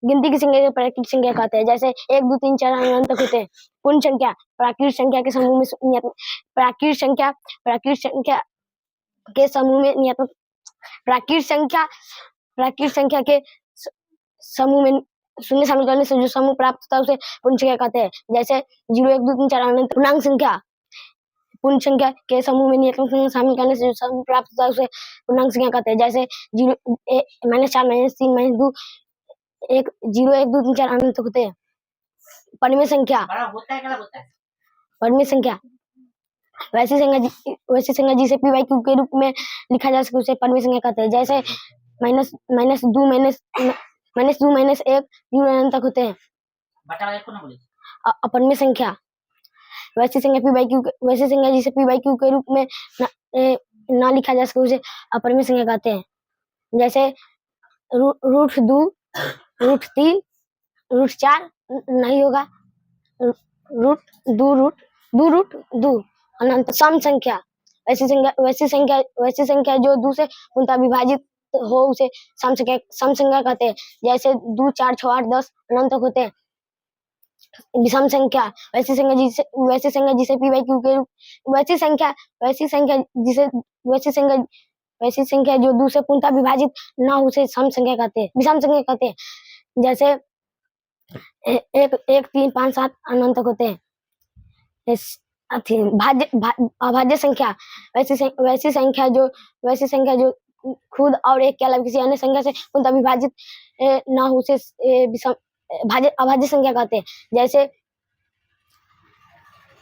गिनती की संख्या को प्राकृतिक संख्या कहते हैं। जैसे 1 2 3 4 अनंत तक होते हैं। पूर्ण संख्या प्राकृतिक संख्या के समूह में प्राकृतिक संख्या के समूह में नियतात्मक प्राकृतिक संख्या के समूह में शून्य शामिल करने से जो समूह प्राप्त होता है उसे पूर्ण संख्या कहते हैं। जैसे 0 1 2 3 4 अनंत पूर्णांक संख्या पूर्ण संख्या के समूह में नियतात्मक संख्या शामिल करने से जो समूह प्राप्त होता है उसे पूर्णांक संख्या कहते हैं। जैसे 0 -4 -3 -2 1 0 1 2 3 4 अनंत तक होते हैं। परिमेय संख्या परिमेय संख्या वैसी संख्या जिसे p by q के रूप में लिखा जा सके उसे परिमेय संख्या कहते हैं। जैसे -2 -1 0 अनंत तक होते हैं। अपरिमेय संख्या वैसी संख्या जिसे p by q के रूप में ना लिखा जा सके उसे अपरिमेय संख्या कहते हैं। जैसे √2 √3 √4 नहीं होगा। √2 अनंत। सम संख्या वैसी संख्या जो 2 से पूर्णतः विभाजित हो उसे सम संख्या कहते हैं। जैसे 2 4 6 8 10 अनंत तक होते हैं। विषम संख्या वैसी संख्या जिसे p by q के रूप वैसी संख्या जो 2 से पूर्णतः विभाजित ना हो उसे सम संख्या कहते हैं, विषम संख्या कहते हैं। जैसे 1 3 5 7 अनंत तक होते हैं। अभाज्य संख्या वैसी संख्या जो खुद और एक के अलावा किसी अन्य संख्या से पूर्णतः विभाजित ना हो उसे अभाज्य संख्या कहते हैं। जैसे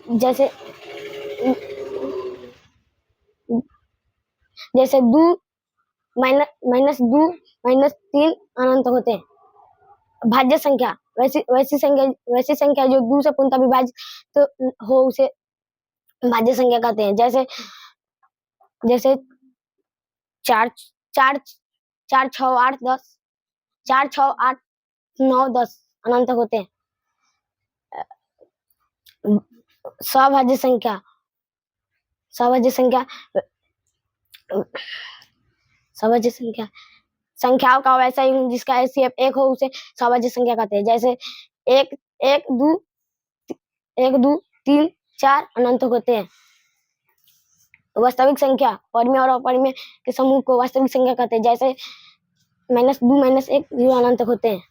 2 -2 -3 अनंत तक होते हैं। भाज्य संख्या वैसी संख्या जो 2 से पूर्णतः विभाजित हो उसे भाज्य संख्या कहते हैं। जैसे 4 6 8 10 4 6 8 9 10 अनंत तक होते हैं। सभाज्य संख्या संख्याओं का वैसा यूनिट जिसका HCF 1 हो उसे सभाज्य संख्या कहते हैं। जैसे 1 2 3 4 अनंत होते हैं। वास्तविक संख्या परिमेय और अपरिमेय के समूह को वास्तविक संख्या कहते हैं। जैसे -2 -1 0 अनंत होते हैं।